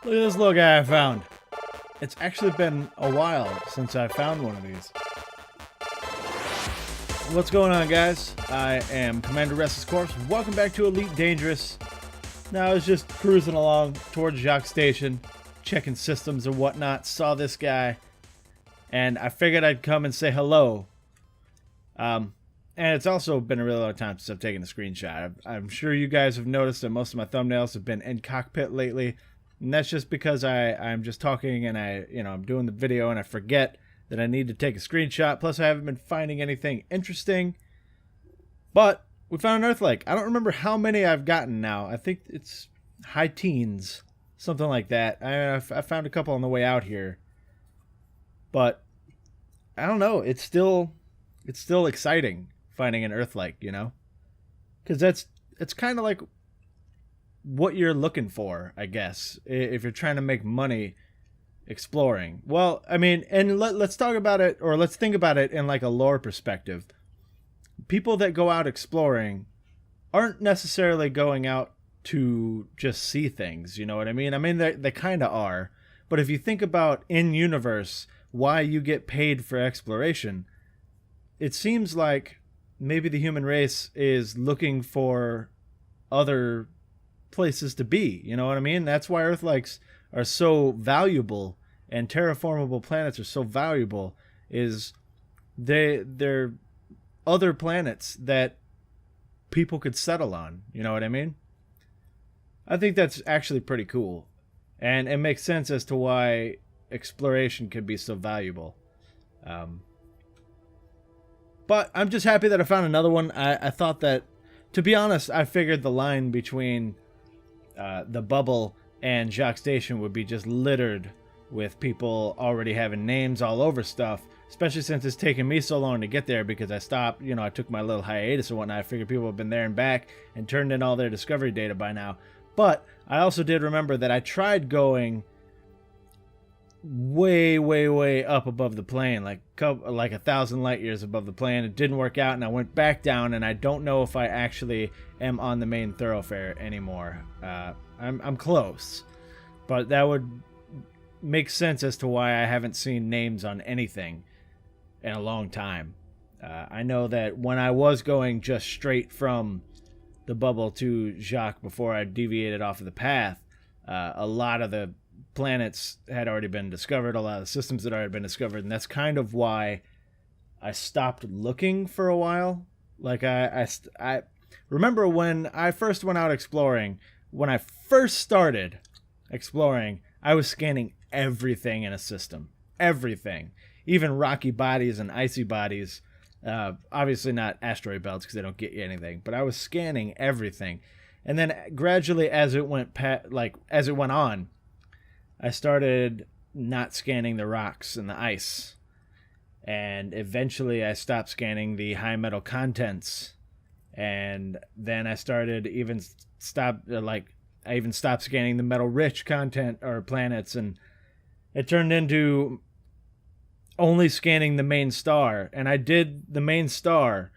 Look at this little guy I found. It's actually been a while since I found one of these. What's going on, guys? I am Commander RestlessCorpse. Welcome back to Elite Dangerous. Now I was just cruising along towards Jacques Station, checking systems and whatnot. Saw this guy, and I figured I'd come and say hello. And it's also been a really long time since I've taken a screenshot. I'm sure you guys have noticed that most of my thumbnails have been in cockpit lately. And that's just because I'm just talking and I'm doing the video and I forget that I need to take a screenshot. Plus I haven't been finding anything interesting. But we found an Earthlake. I don't remember how many I've gotten now. I think it's high teens, something like that. I found a couple on the way out here. But I don't know. It's still exciting finding an Earthlake, you know? Because it's kind of like what you're looking for, I guess, if you're trying to make money exploring. Well, I mean, and let's talk about it, or let's think about it in like a lore perspective. People that go out exploring aren't necessarily going out to just see things, you know what I mean? I mean, they kind of are. But if you think about in-universe why you get paid for exploration, it seems like maybe the human race is looking for other places to be, you know what I mean? That's why Earthlakes are so valuable and terraformable planets are so valuable, is they're other planets that people could settle on, you know what I mean? I think that's actually pretty cool, and it makes sense as to why exploration can be so valuable. But I'm just happy that I found another one. I thought that, to be honest, I figured the line between the bubble and Jacques Station would be just littered with people already having names all over stuff, especially since it's taken me so long to get there because I stopped, I took my little hiatus and whatnot. I figured people have been there and back and turned in all their discovery data by now. But I also did remember that I tried going way up above the plane, like 1,000 light years above the plane. It didn't work out, and I went back down, and I don't know if I actually am on the main thoroughfare anymore. I'm close, but that would make sense as to why I haven't seen names on anything in a long time. I know that when I was going just straight from the bubble to Jacques before I deviated off of the path, a lot of the planets had already been discovered, a lot of the systems had already been discovered, and that's kind of why I stopped looking for a while. Like I remember when I first went out exploring, when I first started exploring, I was scanning everything in a system, everything, even rocky bodies and icy bodies. Obviously not asteroid belts because they don't get you anything, but I was scanning everything. And then gradually as it went on, I started not scanning the rocks and the ice. And eventually I stopped scanning the high metal contents. And then I started I even stopped scanning the metal rich content or planets, and it turned into only scanning the main star. And I did the main star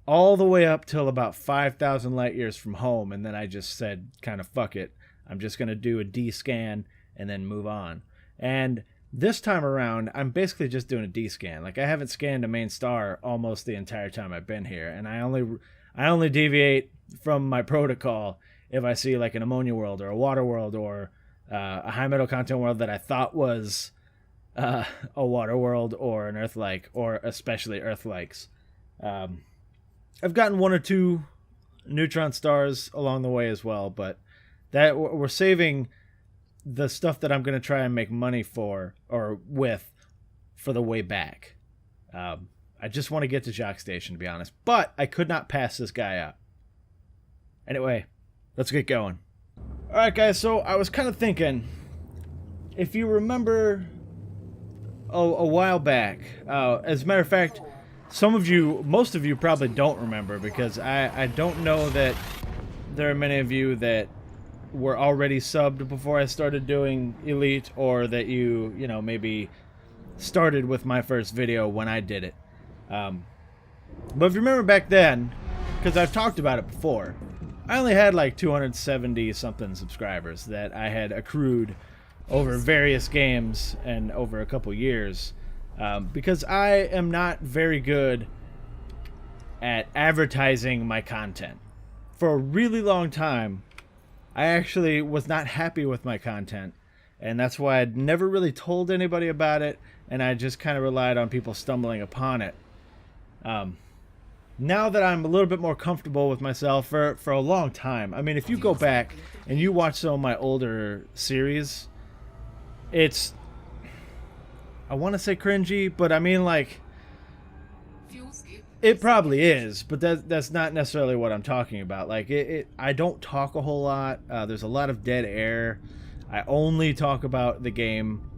all the way up till about 5,000 light years from home, and then I just said, kind of fuck it. I'm just going to do a D-scan and then move on. And this time around, I'm basically just doing a D-scan. Like, I haven't scanned a main star almost the entire time I've been here, and I only deviate from my protocol if I see like an ammonia world or a water world or a high metal content world that I thought was a water world or an Earthlake, or especially Earthlakes. I've gotten one or two neutron stars along the way as well, but that we're saving the stuff that I'm going to try and make money for the way back. I just want to get to Jacques Station, to be honest, but I could not pass this guy up. Anyway, let's get going. Alright guys, so I was kind of thinking, if you remember a while back, as a matter of fact, most of you probably don't remember, because I don't know that there are many of you that were already subbed before I started doing Elite, or that you maybe started with my first video when I did it. But if you remember back then, because I've talked about it before, I only had like 270 something subscribers that I had accrued over various games and over a couple years, because I am not very good at advertising my content. For a really long time, I actually was not happy with my content, and that's why I'd never really told anybody about it, and I just kind of relied on people stumbling upon it. Now that I'm a little bit more comfortable with myself, for a long time, I mean, if you go back and you watch some of my older series, it's, I want to say cringy, but I mean, like, it probably is, but that's not necessarily what I'm talking about. Like, I don't talk a whole lot. There's a lot of dead air. I only talk about the game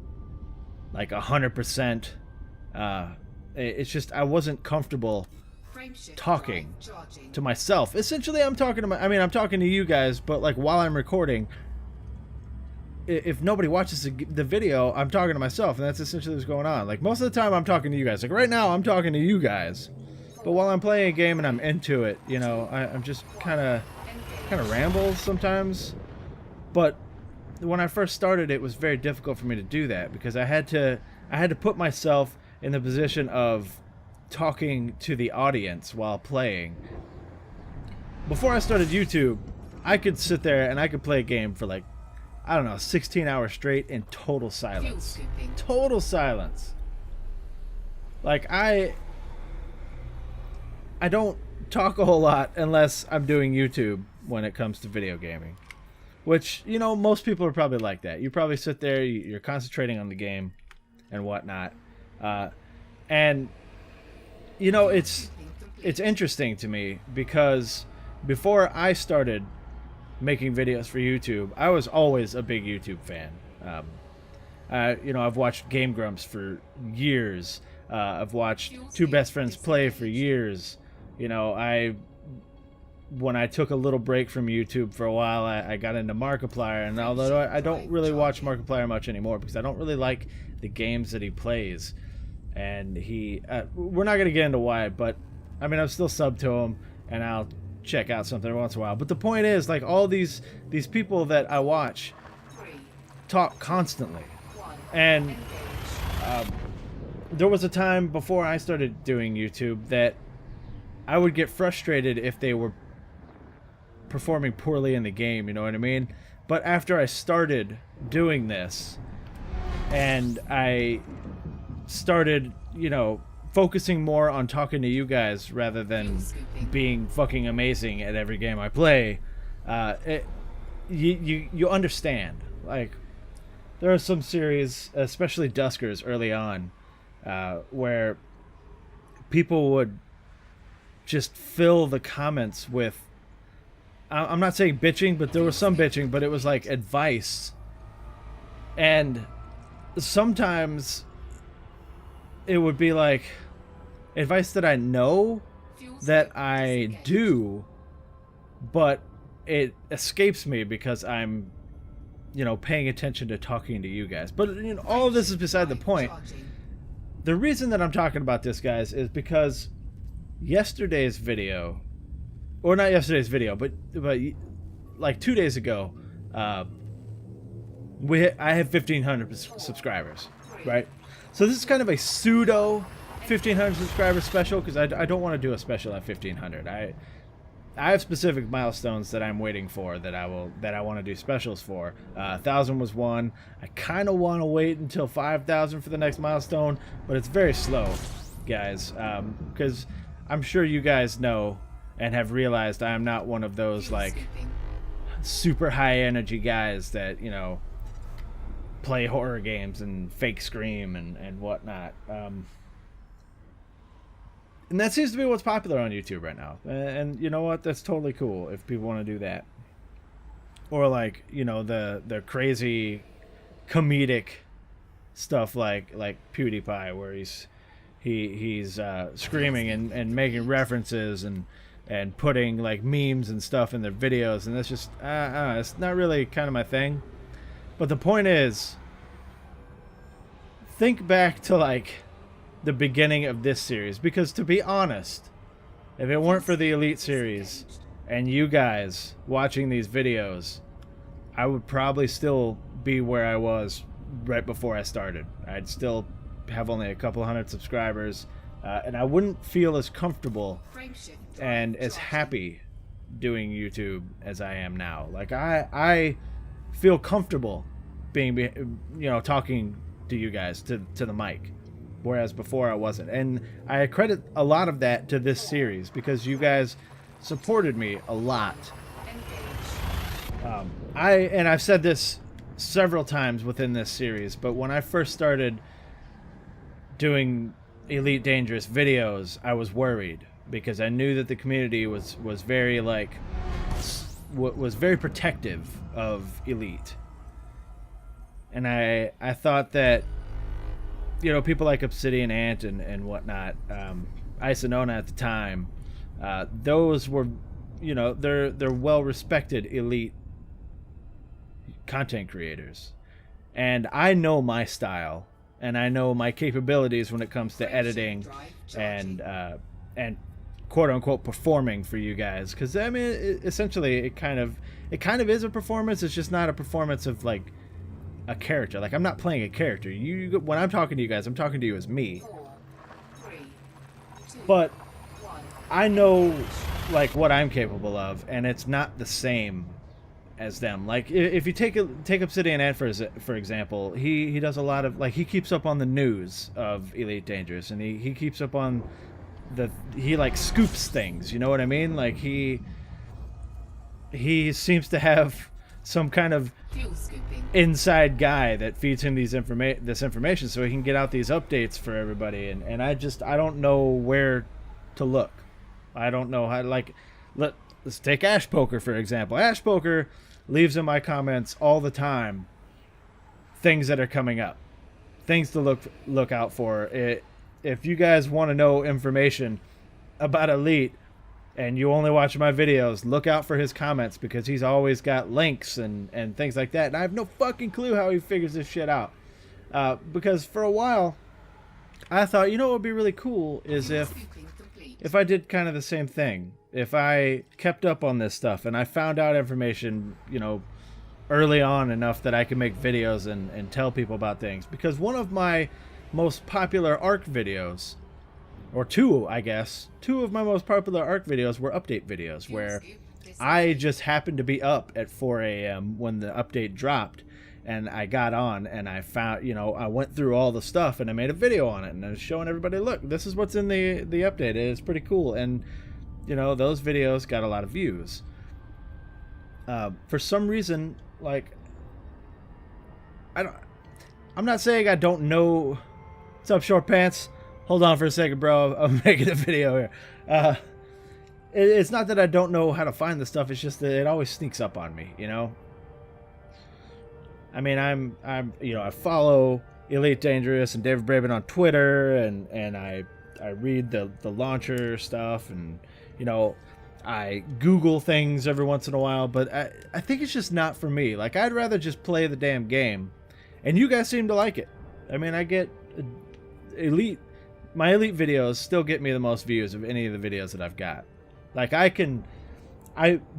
like 100%. It's just I wasn't comfortable talking to myself. Essentially, I'm talking to I'm talking to you guys, but like while I'm recording, if nobody watches the video, I'm talking to myself, and that's essentially what's going on. Like, most of the time I'm talking to you guys. Like right now I'm talking to you guys. But while I'm playing a game and I'm into it, you know, I'm just kind of ramble sometimes. But when I first started, it was very difficult for me to do that because I had to put myself in the position of talking to the audience while playing. Before I started YouTube, I could sit there and I could play a game for like, I don't know, 16 hours straight in total silence. Total silence. Like, I don't talk a whole lot unless I'm doing YouTube when it comes to video gaming. Which, you know, most people are probably like that. You probably sit there, you're concentrating on the game and whatnot. And, you know, it's interesting to me because before I started making videos for YouTube, I was always a big YouTube fan. You know, I've watched Game Grumps for years. I've watched Two Best Friends Play for years. You know, when I took a little break from YouTube for a while, I got into Markiplier, and although I don't really watch Markiplier much anymore because I don't really like the games that he plays, and we're not going to get into why, but I mean, I'm still subbed to him, and I'll check out something once in a while. But the point is, like, all these people that I watch talk constantly, and there was a time before I started doing YouTube that I would get frustrated if they were performing poorly in the game, you know what I mean? But after I started doing this and I started, you know, focusing more on talking to you guys rather than being fucking amazing at every game I play, you understand. Like, there are some series, especially Duskers early on, where people would just fill the comments with, I'm not saying bitching, but there was some bitching, but it was like advice. And sometimes it would be like advice that I know that I do, but it escapes me because I'm, you know, paying attention to talking to you guys. But, you know, all of this is beside the point. The reason that I'm talking about this, guys, is because yesterday's video, or not yesterday's video, but like 2 days ago, I have 1,500 subscribers, right? So this is kind of a pseudo 1,500 subscriber special because I don't want to do a special at 1,500. I have specific milestones that I'm waiting for that I want to do specials for. 1,000 was one. I kind of want to wait until 5,000 for the next milestone, but it's very slow, guys, because I'm sure you guys know and have realized I am not one of those like super high energy guys that, you know, play horror games and fake scream and whatnot. And that seems to be what's popular on YouTube right now. And you know what? That's totally cool if people want to do that. Or like, you know, the crazy comedic stuff like PewDiePie, where he's screaming and making references and putting like memes and stuff in their videos, and that's just it's not really kind of my thing. But the point is, think back to like the beginning of this series, because to be honest, if it weren't for the Elite series and you guys watching these videos, I would probably still be where I was right before I started. I'd still have only a couple hundred subscribers, and I wouldn't feel as comfortable and as happy doing YouTube as I am now. Like I feel comfortable being, talking to you guys, to the mic, whereas before I wasn't. And I credit a lot of that to this series, because you guys supported me a lot. I've said this several times within this series, but when I first started doing Elite Dangerous videos, I was worried, because I knew that the community was very was very protective of Elite. And I thought that, people like Obsidian Ant and whatnot, Isonona at the time, those were, they're well-respected Elite content creators. And I know my style, and I know my capabilities when it comes to editing and quote-unquote performing for you guys. Because, I mean, essentially, it kind of is a performance. It's just not a performance of, like, a character. Like, I'm not playing a character. When I'm talking to you guys, I'm talking to you as me. But I know, like, what I'm capable of, and it's not the same as them. Like, if you take Obsidian Ant for example, he does a lot of, like, he keeps up on the news of Elite Dangerous, and he keeps up on he like scoops things, you know what I mean? Like, he seems to have some kind of inside guy that feeds him this information so he can get out these updates for everybody, and I don't know where to look. I don't know how, like, let's take Ash Poker for example. Ash Poker leaves in my comments all the time things that are coming up, things to look out for. If you guys want to know information about Elite and you only watch my videos, look out for his comments, because he's always got links and things like that. And I have no fucking clue how he figures this shit out. Because for a while, I thought, what would be really cool is if I did kind of the same thing. If I kept up on this stuff and I found out information, early on enough that I could make videos and tell people about things. Because one of my most popular ARC videos, or two of my most popular ARC videos were update videos, where I just happened to be up at 4 a.m. when the update dropped, and I got on and I found, I went through all the stuff and I made a video on it, and I was showing everybody, look, this is what's in the update. It's pretty cool. And those videos got a lot of views. For some reason, like, I'm not saying I don't know. What's up, Short Pants? Hold on for a second, bro. I'm making a video here. It's not that I don't know how to find the stuff. It's just that it always sneaks up on me, I mean, I follow Elite Dangerous and David Braben on Twitter, and I read the launcher stuff, and I Google things every once in a while, but I think it's just not for me. Like, I'd rather just play the damn game, and you guys seem to like it. I mean, I get my Elite videos still get me the most views of any of the videos that I've got. Like, I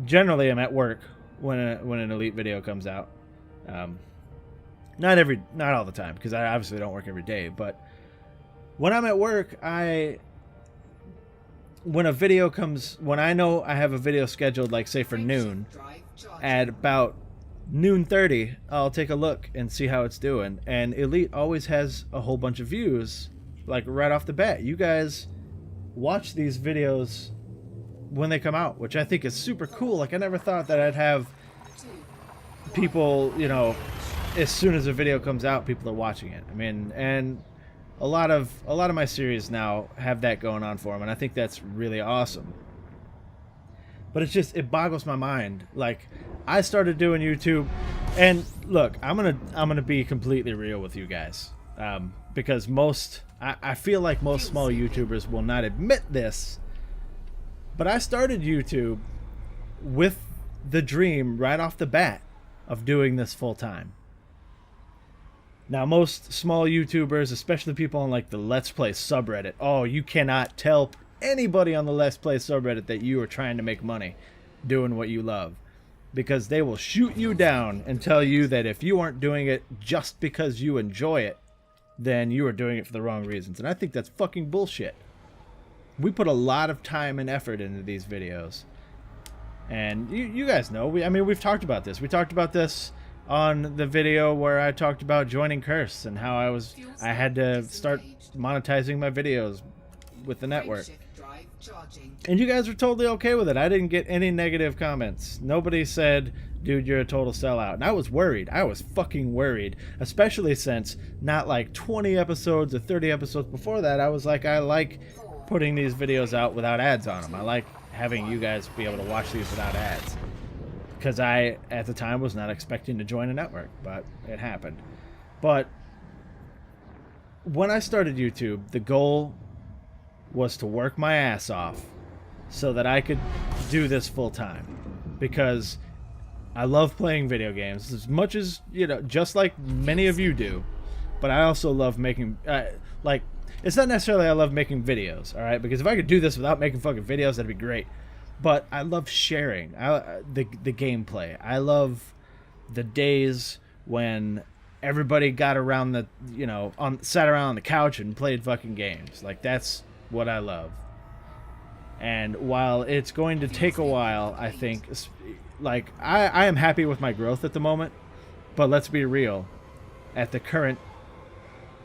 generally am at work when an Elite video comes out. Not all the time, because I obviously don't work every day, but when I'm at work, when I know I have a video scheduled, like, say for noon, at about noon 30, I'll take a look and see how it's doing, and Elite always has a whole bunch of views, like, right off the bat. You guys watch these videos when they come out, which I think is super cool. Like, I never thought that I'd have people, as soon as a video comes out, people are watching it. I mean, and a lot of my series now have that going on for them, and I think that's really awesome. But it boggles my mind. Like, I started doing YouTube, and look, I'm gonna be completely real with you guys, because I feel like most small YouTubers will not admit this, but I started YouTube with the dream right off the bat of doing this full time. Now, most small YouTubers, especially people on, like, the Let's Play subreddit, you cannot tell anybody on the Let's Play subreddit that you are trying to make money. doing what you love, because they will shoot you down and tell you that if you aren't doing it just because you enjoy it, then you are doing it for the wrong reasons. And I think that's fucking bullshit. We put a lot of time and effort into these videos. And you guys know, we've talked about this. We talked about this on the video where I talked about joining Curse and how I had to start monetizing my videos with the network. And you guys were totally okay with it. I didn't get any negative comments. Nobody said, dude, you're a total sellout. And I was worried. I was fucking worried. Especially since not like 20 episodes or 30 episodes before that, I was like, I like putting these videos out without ads on them. I like having you guys be able to watch these without ads. Because I, at the time, was not expecting to join a network. But it happened. But when I started YouTube, the goal was to work my ass off so that I could do this full time, because I love playing video games as much as, you know, just like many of you do, but I also love making like, it's not necessarily I love making videos, all right, because if I could do this without making fucking videos, that'd be great. But I love sharing the gameplay. I love the days when everybody got around the, you know, sat around on the couch and played fucking games. Like, that's what I love. And while it's going to take a while, I think, like, I am happy with my growth at the moment, but let's be real, at the current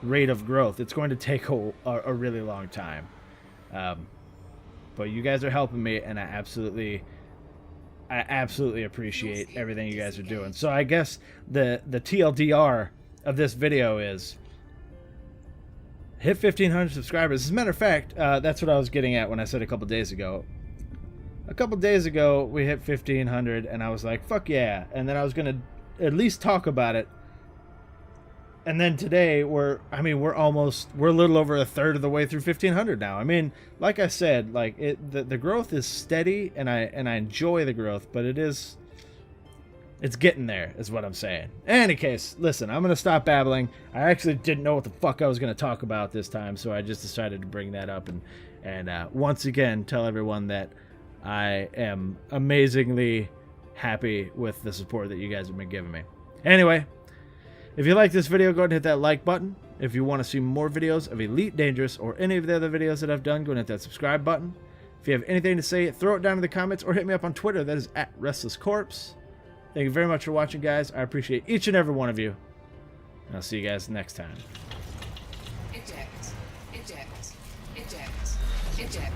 rate of growth, it's going to take a really long time. But you guys are helping me, and I absolutely appreciate everything you guys are doing. So I guess the TLDR of this video is hit 1,500 subscribers. As a matter of fact, that's what I was getting at when I said a couple days ago. A couple days ago, we hit 1,500, and I was like, fuck yeah. And then I was going to at least talk about it. And then today, we're a little over a third of the way through 1,500 now. I mean, like I said, like the growth is steady, and I enjoy the growth, but it's getting there, is what I'm saying. In any case, listen, I'm going to stop babbling. I actually didn't know what the fuck I was going to talk about this time, so I just decided to bring that up and once again tell everyone that I am amazingly happy with the support that you guys have been giving me. Anyway, if you like this video, go ahead and hit that like button. If you want to see more videos of Elite Dangerous or any of the other videos that I've done, go ahead and hit that subscribe button. If you have anything to say, throw it down in the comments or hit me up on Twitter. That is @RestlessCorpse. Thank you very much for watching, guys. I appreciate each and every one of you. And I'll see you guys next time. Eject. Eject. Eject. Eject.